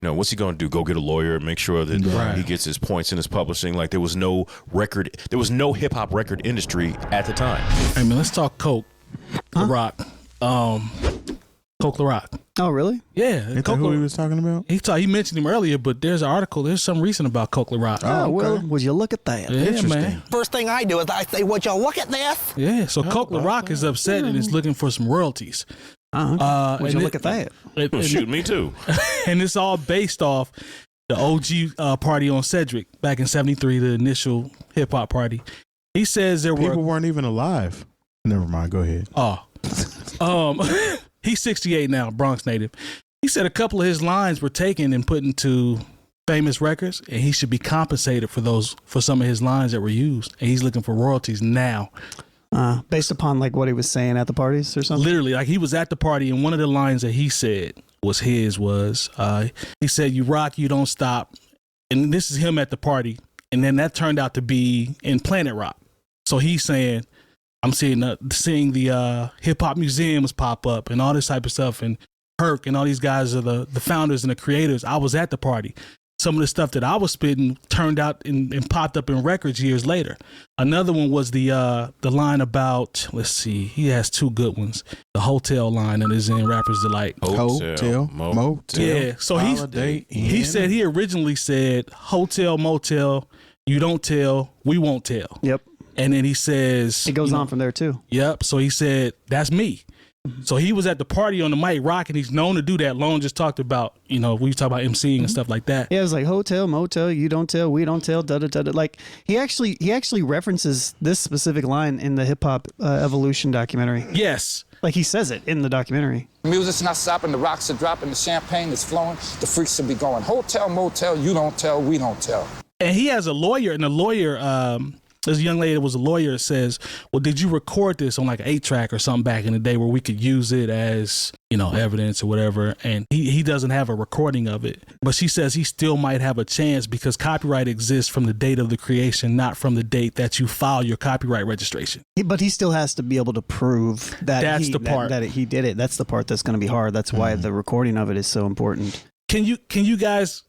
what's he going to do? Go get a lawyer, make sure that he gets his points in his publishing. Like there was no hip hop record industry at the time. Hey man, let's talk Coke, Rock. 𝐀𝐄𝐀𝐒. Oh, really? Yeah. Is that who he was talking about? He mentioned him earlier, but there's an article. There's some recent about 𝐀𝐄𝐀. Oh, well, would you look at that? Yeah, man. First thing I do is I say, would you look at this? Yeah, so 𝐀𝐄𝐀 is upset and is looking for some royalties. Would you look at that? Shoot, me too. And it's all based off the OG party on Cedric back in '73, the initial hip hop party. He says people weren't even alive. Never mind. Go ahead. He's 68 now, Bronx native. He said a couple of his lines were taken and put into famous records, and he should be compensated for some of his lines that were used. And he's looking for royalties now. Based upon like what he was saying at the parties or something? Literally, like he was at the party, and one of the lines that he said was he said, "You rock, you don't stop." And this is him at the party. And then that turned out to be in Planet Rock. So he's saying, I'm seeing the hip hop museums pop up and all this type of stuff, and Herc and all these guys are the founders and the creators. I was at the party. Some of the stuff that I was spitting turned out and popped up in records years later. Another one was the line about, let's see, he has two good ones. The hotel line that is in Rapper's Delight. Hotel, motel. Yeah, so he said he originally said hotel, motel, you don't tell, we won't tell. Yep. And then he says... It goes on from there, too. Yep. So he said, that's me. So he was at the party on the mic rocking. He's known to do that. Lone just talked about, we talk about MCing and stuff like that. Yeah, it was like hotel, motel, you don't tell, we don't tell, da-da-da-da. Like, he actually references this specific line in the Hip Hop Evolution documentary. Yes. Like, he says it in the documentary. Music's not stopping, the rocks are dropping, the champagne is flowing, the freaks will be going hotel, motel, you don't tell, we don't tell. And he has a lawyer, and the lawyer... this young lady that was a lawyer says, well, did you record this on like an 8-track or something back in the day where we could use it as, evidence or whatever? And he doesn't have a recording of it. But she says he still might have a chance because copyright exists from the date of the creation, not from the date that you file your copyright registration. But he still has to be able to prove that that's the part that he did it. That's the part that's going to be hard. That's why the recording of it is so important. Do you guys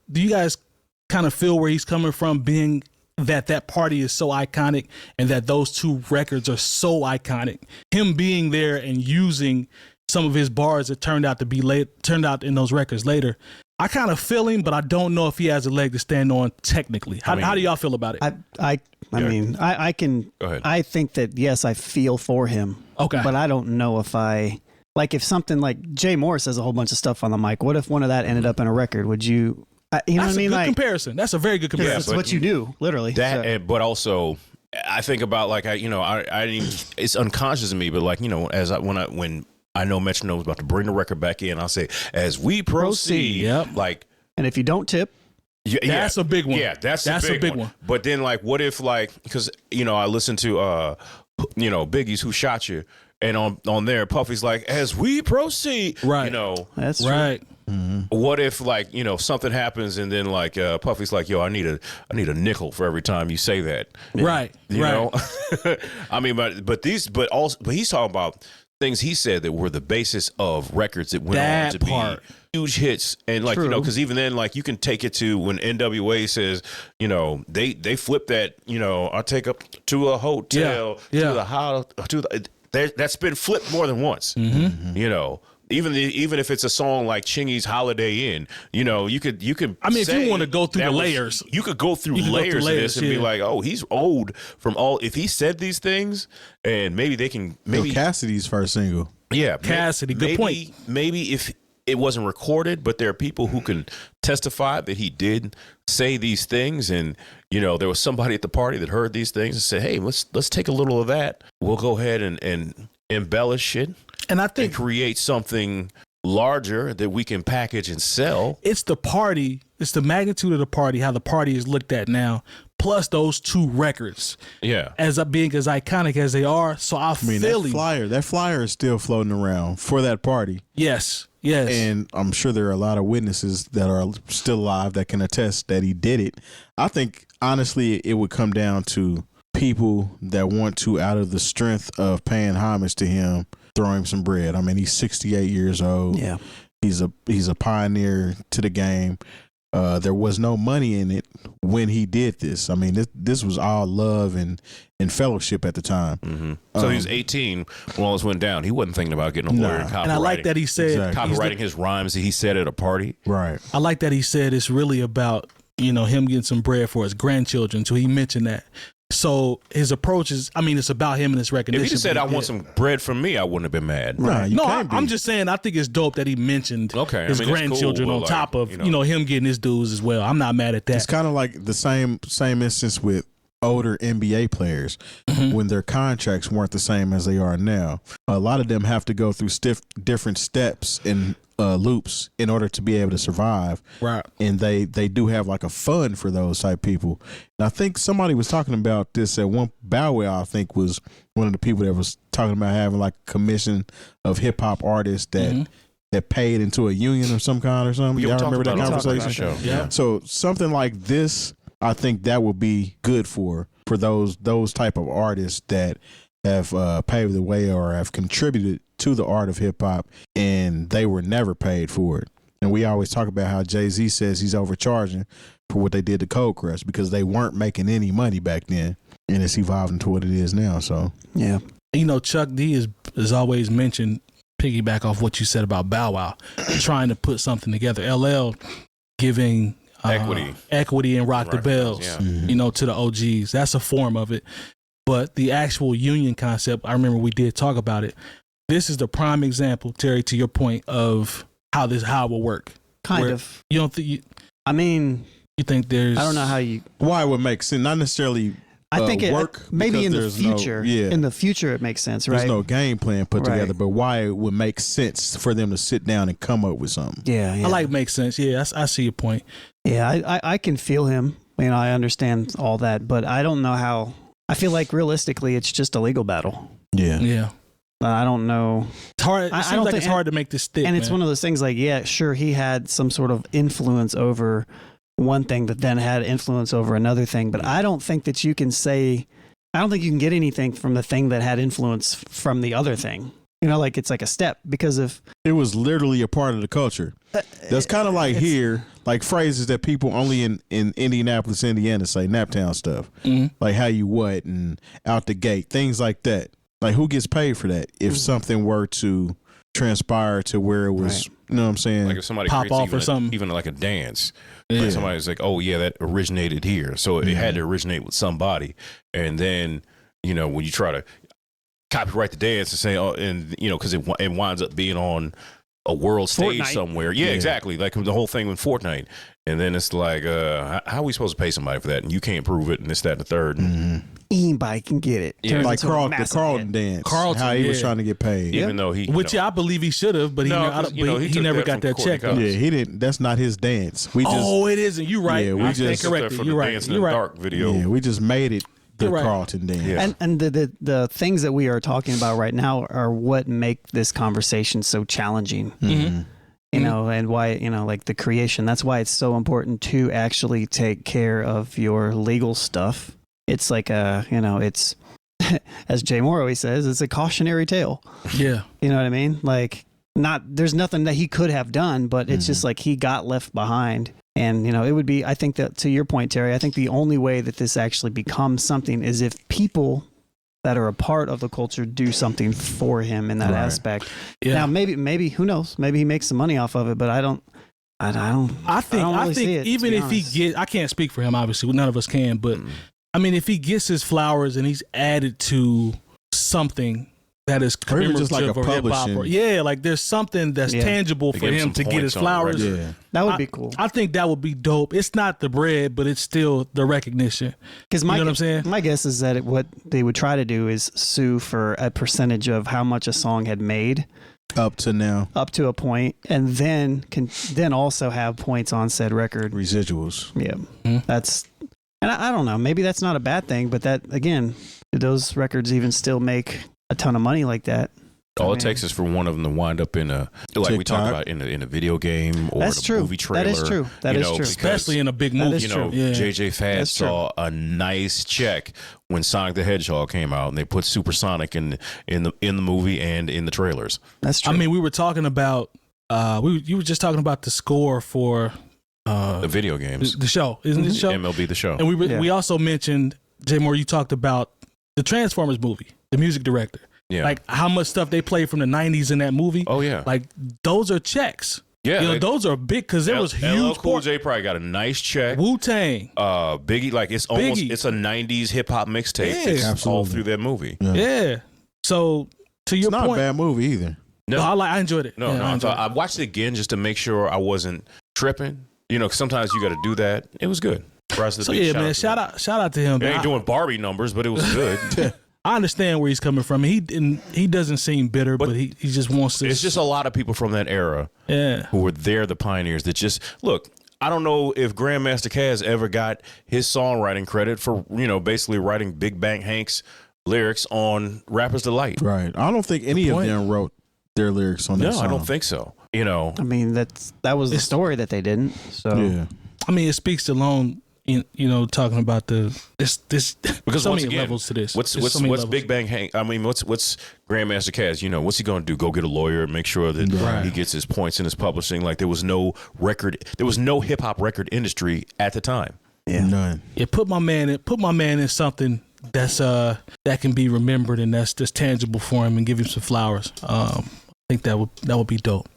kind of feel where he's coming from, being that party is so iconic and that those two records are so iconic? Him being there and using some of his bars that turned out in those records later. I kind of feel him, but I don't know if he has a leg to stand on technically. How do y'all feel about it? I can. Go ahead. I think that yes, I feel for him. Okay, but I don't know if something like Jay Moore says a whole bunch of stuff on the mic. What if one of that ended up in a record? Would you? You know that's what I mean? A good comparison. That's a very good comparison. That's what you do, literally. But also, I think about I didn't even, it's unconscious of me, but when I know Metronome's about to bring the record back in, I'll say, as we proceed. Yep. And if you don't tip, that's a big one. Yeah, that's a big one. But then what if because I listened to Biggie's Who Shot You, and on there Puffy's like, as we proceed. Right. That's true. Right. Mm-hmm. What if something happens and then Puffy's like, yo, I need a nickel for every time you say that. Right. You know? I mean, but he's talking about things he said that were the basis of records that went on to be huge hits. And because even then, you can take it to when NWA says, they flip that, I take up to a hotel, to the house, that's been flipped more than once. Mm-hmm. Even if it's a song like Chingy's Holiday Inn, you could. I mean, if you want to go through the layers, you could go through layers of this and be like, oh, he's old from all. If he said these things, and maybe they can. Maybe Cassidy's first single. Yeah, Cassidy. Good point. Maybe if it wasn't recorded, but there are people who can testify that he did say these things, and there was somebody at the party that heard these things and said, hey, let's take a little of that. We'll go ahead and embellish it. And I think create something larger that we can package and sell. It's the party. It's the magnitude of the party, how the party is looked at now, plus those two records. Yeah. As being as iconic as they are. So I mean, that flyer is still floating around for that party. Yes. And I'm sure there are a lot of witnesses that are still alive that can attest that he did it. I think, honestly, it would come down to people that want to, out of the strength of paying homage to him, throw him some bread. I mean, he's 68 years old. Yeah. He's a pioneer to the game. There was no money in it when he did this. I mean, this was all love and fellowship at the time. Mm-hmm. So he was 18 when all this went down. He wasn't thinking about getting a lawyer and copywriting. And I like that he said copywriting his rhymes that he said at a party. Right. I like that he said it's really about him getting some bread for his grandchildren. So he mentioned that. So his approach is, it's about him and his recognition. If he just said, I want some bread from me, I wouldn't have been mad. Right. No, I'm just saying, I think it's dope that he mentioned his grandchildren cool, on top of, him getting his dues as well. I'm not mad at that. It's kind of like the same instance with older NBA players when their contracts weren't the same as they are now. A lot of them have to go through different steps and loops in order to be able to survive. Right. And they do have like a fund for those type people. And I think somebody was talking about this at one. Bow Wow, I think, was one of the people that was talking about having like a commission of hip hop artists that paid into a union of some kind or something. Y'all remember that conversation? Yeah. So something like this, I think that would be good for those type of artists that have paved the way or have contributed to the art of hip hop, and they were never paid for it. And we always talk about how Jay-Z says he's overcharging for what they did to 𝐀𝐁𝐎f because they weren't making any money back then, and it's evolved into what it is now. So yeah, Chuck D is always mentioned. Piggyback off what you said about Bow Wow, trying to put something together. LL giving equity and rock the bells, to the OGs. That's a form of it. But the actual union concept, I remember we did talk about it. This is the prime example, Terry, to your point of how it will work. Kind of. You don't think? You think there's? I don't know how you. Why it would make sense? Not necessarily. I think work maybe in the future. In the future, it makes sense, right? There's no game plan put together, but why it would make sense for them to sit down and come up with something. Yeah. I like makes sense. Yeah, I see your point. Yeah, I can feel him. I understand all that, but I don't know how. I feel like realistically, it's just a legal battle. Yeah. I don't know. It's hard. It seems like it's hard to make this stick. And it's one of those things like, yeah, sure, he had some sort of influence over one thing that then had influence over another thing. But I don't think that you can say, I don't think you can get anything from the thing that had influence from the other thing. Like it's like a step because of. It was literally a part of the culture. That's kind of like here, like phrases that people only in Indianapolis, Indiana say, Naptown stuff. Like how you what and out the gate, things like that. Like who gets paid for that if something were to transpire to where it was, you know what I'm saying? Like if somebody pop off or something. Even like a dance. Like somebody's like, oh yeah, that originated here. So it had to originate with somebody. And then, when you try to copyright the dance and say, because it winds up being on a world stage Fortnite. somewhere. Yeah, exactly. Like the whole thing with Fortnite. And then it's like, how are we supposed to pay somebody for that? And you can't prove it, and this, that, and the third. Anybody can get it. Yeah. Like the Carlton dance. Carlton, how he was trying to get paid. Even though he... I believe he should have, but he never got that check. Yeah, he didn't. That's not his dance. It isn't. You're right. Yeah, I stand corrected. You're right. Dance in the Dark video. Yeah, we just made it the Carlton dance. Yeah. And the things that we are talking about right now are what make this conversation so challenging. And why, like the creation. That's why it's so important to actually take care of your legal stuff. It's like it's, as Jay Moore always says, it's a cautionary tale. Yeah. You know what I mean? Like, there's nothing that he could have done, but it's just like he got left behind. And, it would be, I think that to your point, Terry, I think the only way that this actually becomes something is if people that are a part of the culture do something for him in that aspect. Yeah. Now, maybe, who knows? Maybe he makes some money off of it, but I think even if he gets, I can't speak for him, obviously, none of us can, but if he gets his flowers and he's added to something that is commemorative just like a of hip-hop, publishing. like there's something that's tangible for him to get his flowers. Yeah. That would be cool. I think that would be dope. It's not the bread, but it's still the recognition. Because you know what I'm saying? My guess is that what they would try to do is sue for a percentage of how much a song had made. Up to a point, and then can also have points on said record. Residuals. Yeah. That's, and I don't know, maybe that's not a bad thing, but that, again, do those records even still make a ton of money like that? All it takes is for one of them to wind up in a, like TikTok. we talked about, in a video game or That's a true. movie trailer. That is true. That is true. Especially in a big movie. JJ Fad saw a nice check when Sonic the Hedgehog came out, and they put Supersonic in the movie and in the trailers. That's true. We were talking about you were just talking about the score for the video games, the show, isn't it the show? MLB The Show. And we also mentioned, Jay Moore, you talked about the Transformers movie, the music director. Yeah. Like how much stuff they played from the 90s in that movie. Oh, yeah. Like those are checks. Yeah. Those are big because there was huge. 𝐿_Cool_J probably got a nice check. Wu-Tang. Biggie, like it's almost, it's a 90s hip hop mixtape. Yeah. It's all through that movie. Yeah. So to your point. It's not a bad movie either. No, I enjoyed it. No, I watched it again just to make sure I wasn't tripping. 'Cause sometimes you got to do that. It was good. So yeah, man, shout out to him. It ain't doing Barbie numbers, but it was good. I understand where he's coming from. He doesn't seem bitter, but he just wants to. It's just a lot of people from that era, who were the pioneers. That just look. I don't know if Grandmaster Caz ever got his songwriting credit for basically writing Big Bang Hank's lyrics on Rapper's Delight. Right. I don't think any of them wrote their lyrics on that song. No, I don't think so. I mean, that was the story that they didn't. So yeah. I mean, it speaks alone. Talking about this because so many levels to this. What's Big Bang Hank? I mean, what's Grandmaster Caz? What's he gonna do? Go get a lawyer and make sure that he gets his points in his publishing? Like there was no hip hop record industry at the time. Yeah, none. Yeah, put my man in something that's that can be remembered and that's tangible for him and give him some flowers. I think that would be dope.